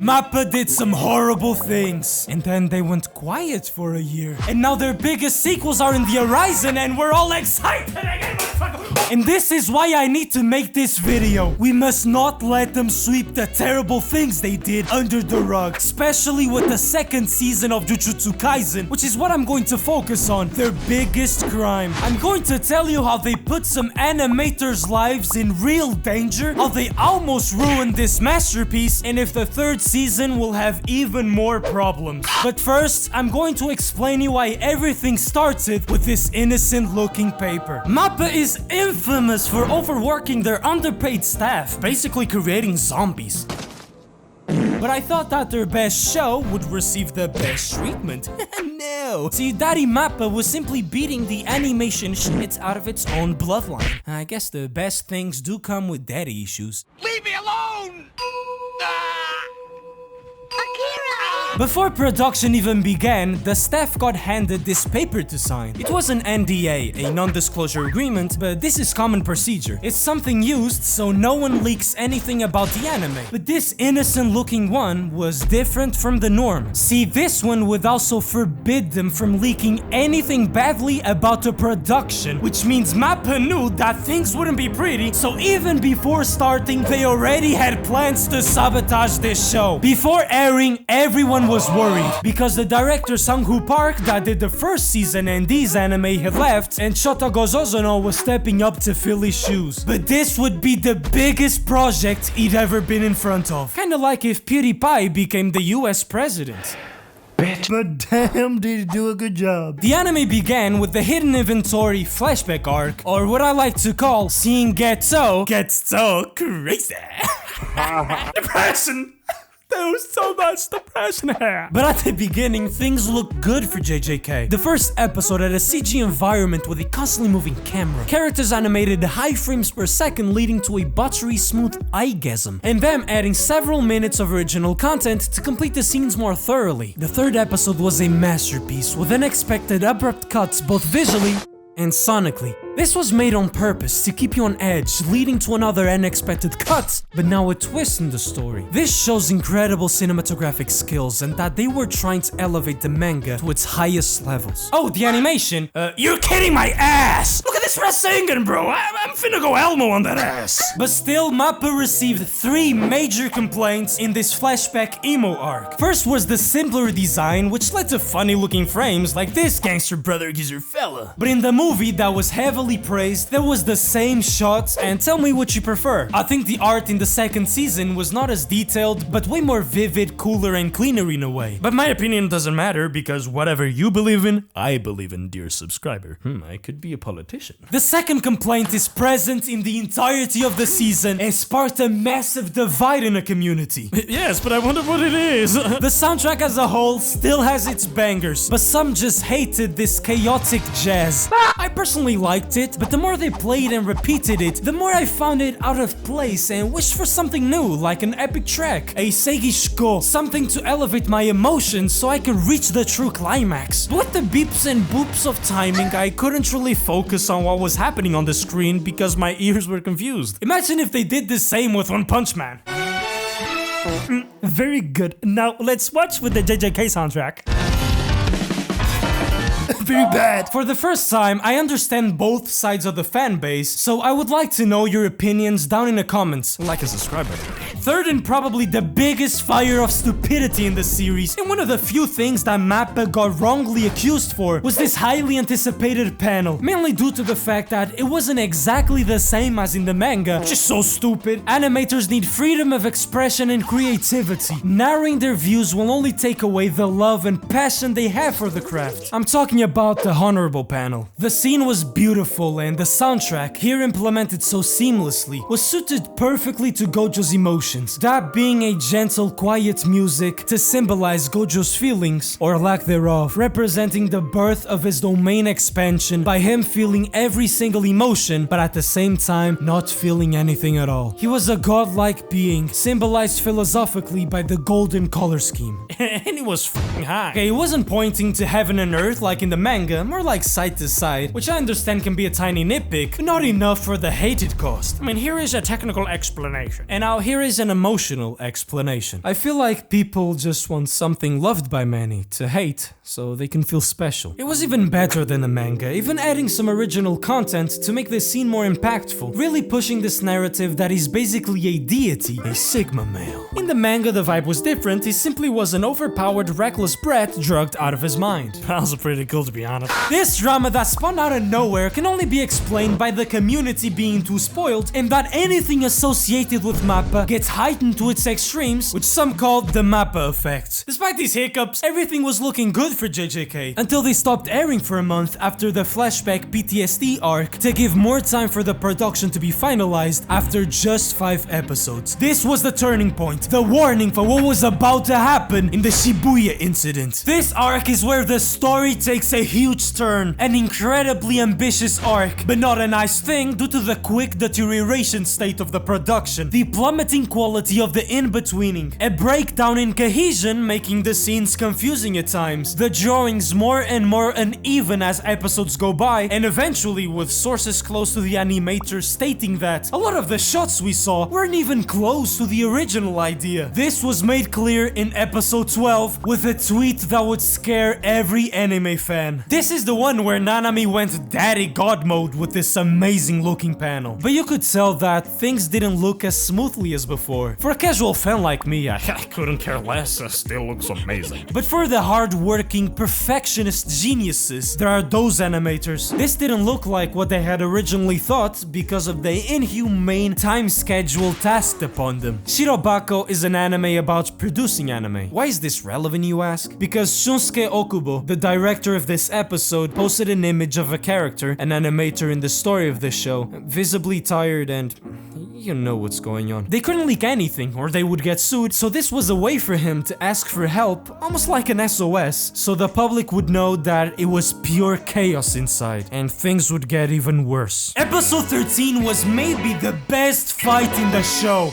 Mappa did some horrible things, and then they went quiet for a year. And now their biggest sequels are in the horizon, and we're all excited again, motherfucker! And this is why I need to make this video. We must not let them sweep the terrible things they did under the rug, especially with the second season of Jujutsu Kaizen, which is what I'm going to focus on, their biggest crime. I'm going to tell you how they put some animators' lives in real danger, how they almost ruined this masterpiece, and if the third season will have even more problems. But first, I'm going to explain you why everything started with this innocent looking paper. Mappa is infamous for overworking their underpaid staff, basically creating zombies. But I thought that their best show would receive the best treatment. No! See, Daddy Mappa was simply beating the animation shit out of its own bloodline. I guess the best things do come with daddy issues. Leave me alone! Before production even began, the staff got handed this paper to sign. It was an NDA, a non-disclosure agreement, but this is common procedure. It's something used so no one leaks anything about the anime. But this innocent-looking one was different from the norm. See, this one would also forbid them from leaking anything badly about the production, which means Mappa knew that things wouldn't be pretty, so even before starting, they already had plans to sabotage this show. Before airing, everyone was worried because the director Sang-Woo Park that did the first season and these anime had left, and Shota Gozozono was stepping up to fill his shoes. But this would be the biggest project he'd ever been in front of. Kinda like if PewDiePie became the US president. Bitch. But damn, did he do a good job. The anime began with the hidden inventory flashback arc, or what I like to call seeing gets so crazy. Depression. There was so much depression here. But at the beginning, things looked good for JJK. The first episode had a CG environment with a constantly moving camera, characters animated at high frames per second leading to a buttery smooth eyegasm, and them adding several minutes of original content to complete the scenes more thoroughly. The third episode was a masterpiece with unexpected abrupt cuts both visually and sonically. This was made on purpose to keep you on edge, leading to another unexpected cut, but now a twist in the story. This shows incredible cinematographic skills and that they were trying to elevate the manga to its highest levels. Oh, the animation? You're kidding my ass! Look at this Rasengan, bro! I'm finna go Elmo on that ass! But still, Mappa received 3 major complaints in this flashback emo arc. First was the simpler design, which led to funny looking frames like this gangster brother geezer fella. But in the movie that was heavily praised, there was the same shots, and tell me what you prefer. I think the art in the second season was not as detailed, but way more vivid, cooler, and cleaner in a way. But my opinion doesn't matter, because whatever you believe in, I believe in, dear subscriber. I could be a politician. The second complaint is present in the entirety of the season and sparked a massive divide in a community. Yes, but I wonder what it is. The soundtrack as a whole still has its bangers, but some just hated this chaotic jazz. I personally liked it, but the more they played and repeated it, the more I found it out of place and wished for something new, like an epic track, a seigishiko, something to elevate my emotions so I can reach the true climax. But with the beeps and boops of timing, I couldn't really focus on what was happening on the screen because my ears were confused. Imagine if they did the same with One Punch Man. Very good. Now let's watch with the JJK soundtrack. Very bad. For the first time, I understand both sides of the fan base, so I would like to know your opinions down in the comments. Like and subscribe. Third, and probably the biggest fire of stupidity in the series, and one of the few things that Mappa got wrongly accused for, was this highly anticipated panel, mainly due to the fact that it wasn't exactly the same as in the manga, which is so stupid. Animators need freedom of expression and creativity. Narrowing their views will only take away the love and passion they have for the craft. I'm talking about the honorable panel. The scene was beautiful, and the soundtrack, here implemented so seamlessly, was suited perfectly to Gojo's emotions. That being a gentle, quiet music to symbolize Gojo's feelings, or lack thereof, representing the birth of his domain expansion by him feeling every single emotion, but at the same time not feeling anything at all. He was a godlike being, symbolized philosophically by the golden color scheme. And he was f***ing high. Okay, he wasn't pointing to heaven and earth like in the manga, more like side to side, which I understand can be a tiny nitpick, but not enough for the hate it caused. I mean, here is a technical explanation. And now here is is an emotional explanation. I feel like people just want something loved by many to hate so they can feel special. It was even better than the manga, even adding some original content to make the scene more impactful, really pushing this narrative that he's basically a deity, a Sigma male. In the manga, the vibe was different. He simply was an overpowered, reckless brat drugged out of his mind. That was pretty cool, to be honest. This drama that spawned out of nowhere can only be explained by the community being too spoiled, and that anything associated with Mappa gets heightened to its extremes, which some called the Mappa effect. Despite these hiccups, everything was looking good for JJK, until they stopped airing for a month after the flashback PTSD arc to give more time for the production to be finalized after just 5 episodes. This was the turning point, the warning for what was about to happen in the Shibuya incident. This arc is where the story takes a huge turn, an incredibly ambitious arc, but not a nice thing due to the quick deterioration state of the production, the plummeting quality of the in-betweening, a breakdown in cohesion making the scenes confusing at times, the drawings more and more uneven as episodes go by, and eventually with sources close to the animator stating that a lot of the shots we saw weren't even close to the original idea. This was made clear in episode 12 with a tweet that would scare every anime fan. This is the one where Nanami went daddy god mode with this amazing looking panel. But you could tell that things didn't look as smoothly as before. For a casual fan like me, I couldn't care less, it still looks amazing. But for the hard-working perfectionist geniuses, there are those animators. This didn't look like what they had originally thought because of the inhumane time schedule tasked upon them. Shirobako is an anime about producing anime. Why is this relevant, you ask? Because Shunsuke Okubo, the director of this episode, posted an image of a character, an animator in the story of this show, visibly tired and you know what's going on. They couldn't leak anything or they would get sued, so this was a way for him to ask for help, almost like an SOS, so the public would know that it was pure chaos inside and things would get even worse. Episode 13 was maybe the best fight in the show.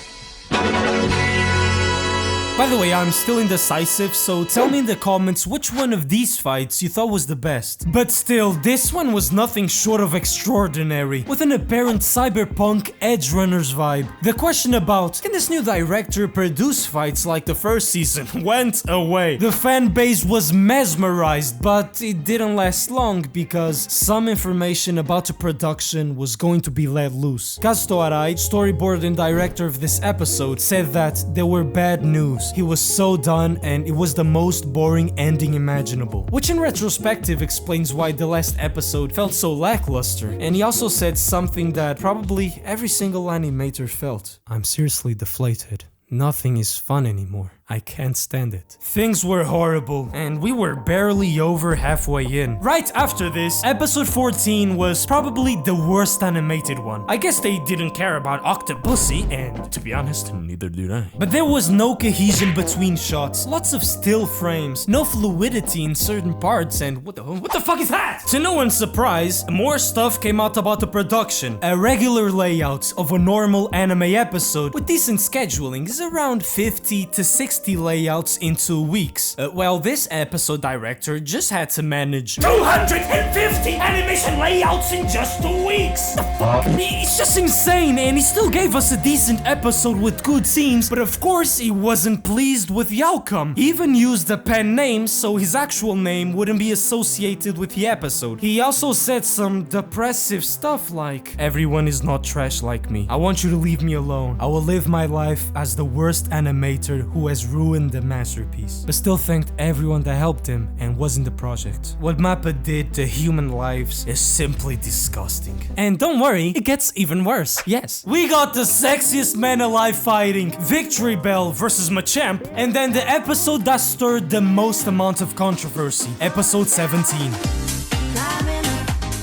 By the way, I'm still indecisive, so tell me in the comments which one of these fights you thought was the best. But still, this one was nothing short of extraordinary, with an apparent cyberpunk edge runners vibe. The question about, can this new director produce fights like the first season, went away. The fan base was mesmerized, but it didn't last long because some information about the production was going to be let loose. Kazuto Arai, storyboard and director of this episode, said that there were bad news. He was so done and it was the most boring ending imaginable, which in retrospective explains why the last episode felt so lackluster. And he also said something that probably every single animator felt. I'm seriously deflated. Nothing is fun anymore. I can't stand it. Things were horrible, and we were barely over halfway in. Right after this, episode 14 was probably the worst animated one. I guess they didn't care about Octopussy, and to be honest, neither did I. But there was no cohesion between shots, lots of still frames, no fluidity in certain parts, and what the fuck is that? To no one's surprise, more stuff came out about the production. A regular layout of a normal anime episode with decent scheduling is around 50 to 60 layouts in 2 weeks. Well, this episode director just had to manage 250 animation layouts in just 2 weeks. The fuck? It's just insane, and he still gave us a decent episode with good scenes, but of course he wasn't pleased with the outcome. He even used a pen name so his actual name wouldn't be associated with the episode. He also said some depressive stuff like, everyone is not trash like me. I want you to leave me alone. I will live my life as the worst animator who has ruined the masterpiece, but still thanked everyone that helped him and was in the project. What Mappa did to human lives is simply disgusting. And don't worry, it gets even worse. Yes, we got the sexiest man alive fighting, Victory Bell versus Machamp, and then the episode that stirred the most amount of controversy, episode 17.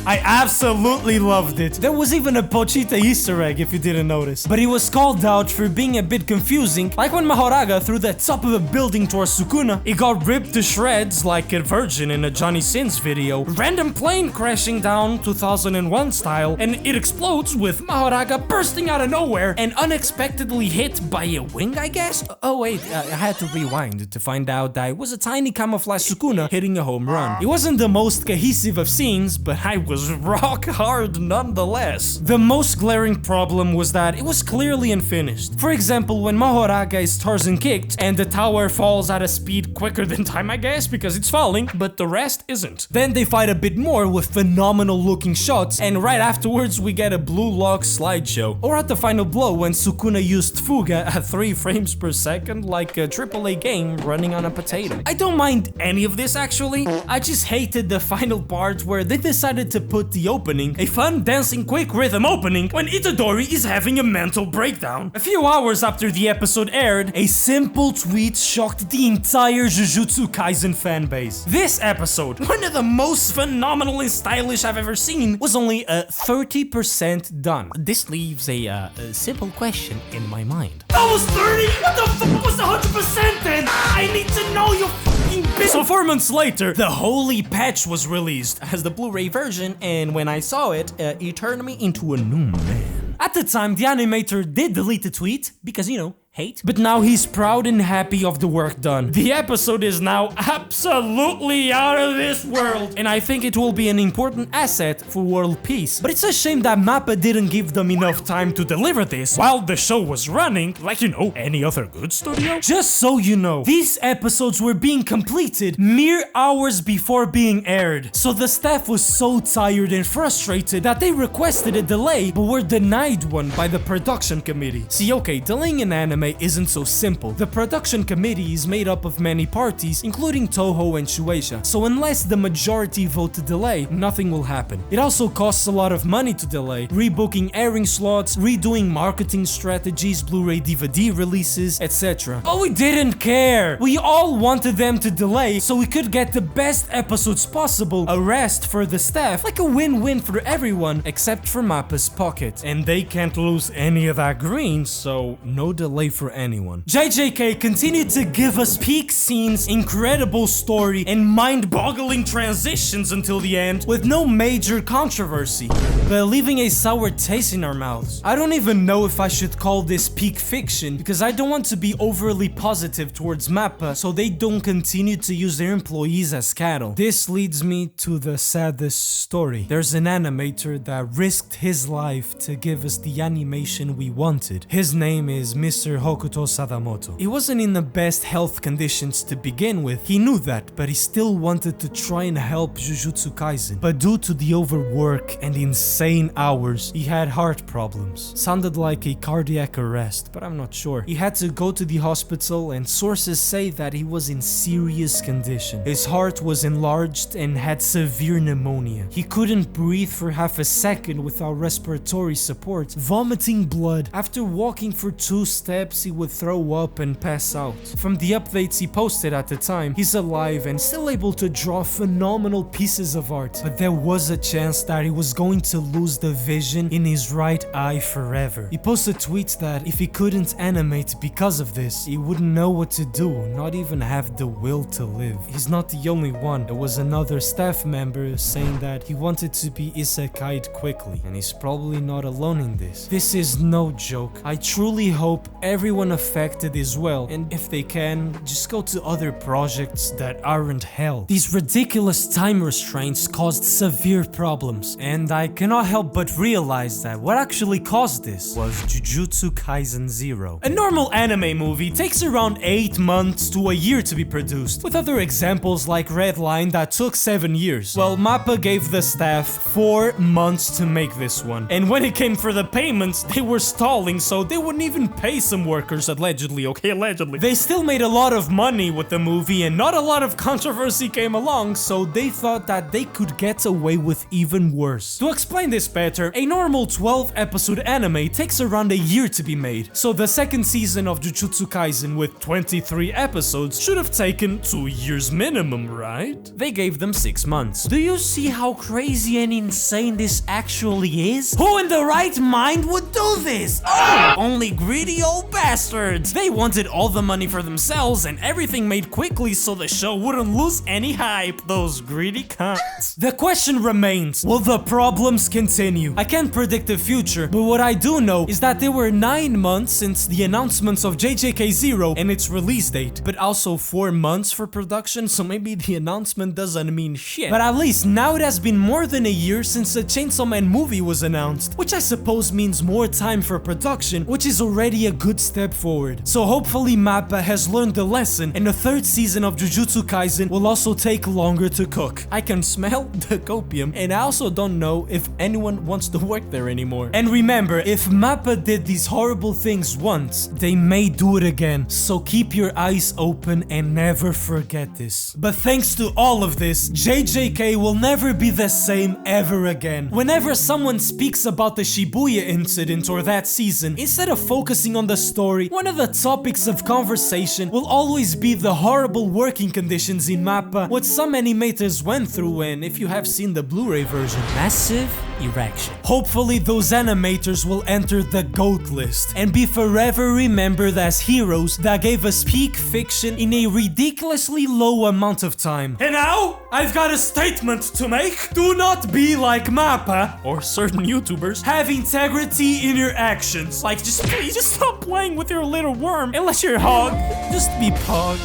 I absolutely loved it. There was even a Pochita Easter egg if you didn't notice. But he was called out for being a bit confusing, like when Mahoraga threw the top of a building towards Sukuna. It got ripped to shreds like a virgin in a Johnny Sins video. Random plane crashing down 2001 style, and it explodes with Mahoraga bursting out of nowhere and unexpectedly hit by a wing, I guess? Oh wait, I had to rewind to find out that it was a tiny camouflage Sukuna hitting a home run. It wasn't the most cohesive of scenes, but I was rock hard nonetheless. The most glaring problem was that it was clearly unfinished. For example, when Mahoraga is Tarzan kicked and the tower falls at a speed quicker than time, I guess, because it's falling, but the rest isn't. Then they fight a bit more with phenomenal looking shots, and right afterwards we get a blue lock slideshow. Or at the final blow when Sukuna used Fuga at 3 frames per second like a AAA game running on a potato. I don't mind any of this actually, I just hated the final part where they decided to put the opening, a fun dancing quick rhythm opening, when Itadori is having a mental breakdown. A few hours after the episode aired, a simple tweet shocked the entire Jujutsu Kaisen fanbase. This episode, one of the most phenomenal and stylish I've ever seen, was only 30% done. This leaves a simple question in my mind. That was 30? What the fuck was 100% then? I need to know, you fucking bitch! So 4 months later, the holy patch was released as the Blu-ray version, and when I saw it, it turned me into a new man. At the time, the animator did delete the tweet, because, you know, hate. But now he's proud and happy of the work done. The episode is now absolutely out of this world, and I think it will be an important asset for world peace. But it's a shame that Mappa didn't give them enough time to deliver this while the show was running, like, you know, any other good studio. Just so you know, these episodes were being completed mere hours before being aired. So the staff was so tired and frustrated that they requested a delay, but were denied one by the production committee. See, okay, delaying an anime isn't so simple. The production committee is made up of many parties, including Toho and Shueisha, so unless the majority vote to delay, nothing will happen. It also costs a lot of money to delay, rebooking airing slots, redoing marketing strategies, Blu-ray DVD releases, etc. But we didn't care! We all wanted them to delay so we could get the best episodes possible, a rest for the staff, like a win-win for everyone except for Mappa's pocket. And they can't lose any of that green, so no delay for anyone. JJK continued to give us peak scenes, incredible story, and mind-boggling transitions until the end, with no major controversy, but leaving a sour taste in our mouths. I don't even know if I should call this peak fiction, because I don't want to be overly positive towards Mappa, so they don't continue to use their employees as cattle. This leads me to the saddest story. There's an animator that risked his life to give us the animation we wanted. His name is Mr. Hokuto Sadamoto. He wasn't in the best health conditions to begin with. He knew that, but he still wanted to try and help Jujutsu Kaisen. But due to the overwork and insane hours, he had heart problems. Sounded like a cardiac arrest, but I'm not sure. He had to go to the hospital, and sources say that he was in serious condition. His heart was enlarged and had severe pneumonia. He couldn't breathe for half a second without respiratory support, vomiting blood. After walking for 2 steps, he would throw up and pass out. From the updates he posted at the time, he's alive and still able to draw phenomenal pieces of art, but there was a chance that he was going to lose the vision in his right eye forever. He posted tweets that if he couldn't animate because of this, he wouldn't know what to do, not even have the will to live. He's not the only one. There was another staff member saying that he wanted to be isekai'd quickly, and he's probably not alone in this. This is no joke. I truly hope everyone affected is well, and if they can, just go to other projects that aren't hell. These ridiculous time restraints caused severe problems, and I cannot help but realize that what actually caused this was Jujutsu Kaisen 0. A normal anime movie takes around 8 months to a year to be produced, with other examples like Red Line that took 7 years. Well, Mappa gave the staff 4 months to make this one, and when it came for the payments, they were stalling, so they wouldn't even pay some workers, allegedly, okay, allegedly. They still made a lot of money with the movie, and not a lot of controversy came along, so they thought that they could get away with even worse. To explain this better, a normal 12-episode anime takes around a year to be made, so the second season of Jujutsu Kaisen with 23 episodes should have taken 2 years minimum, right? They gave them 6 months. Do you see how crazy and insane this actually is? Who in the right mind would do this? Oh, only greedy old bastards! They wanted all the money for themselves and everything made quickly so the show wouldn't lose any hype. Those greedy cunts. The question remains, will the problems continue? I can't predict the future, but what I do know is that there were 9 months since the announcements of JJK0 and its release date, but also 4 months for production, so maybe the announcement doesn't mean shit. But at least now it has been more than a year since the Chainsaw Man movie was announced, which I suppose means more time for production, which is already a good step forward. So hopefully Mappa has learned the lesson and the 3rd season of Jujutsu Kaisen will also take longer to cook. I can smell the copium, and I also don't know if anyone wants to work there anymore. And remember, if Mappa did these horrible things once, they may do it again. So keep your eyes open and never forget this. But thanks to all of this, JJK will never be the same ever again. Whenever someone speaks about the Shibuya incident or that season, instead of focusing on the story, one of the topics of conversation will always be the horrible working conditions in Mappa, what some animators went through, and if you have seen the Blu-ray version, massive erection. Hopefully those animators will enter the GOAT list and be forever remembered as heroes that gave us peak fiction in a ridiculously low amount of time. And now, I've got a statement to make. Do not be like Mappa, or certain YouTubers. Have integrity in your actions. Like, just please, just stop playing with your little worm. Unless you're Hog, just be Pog.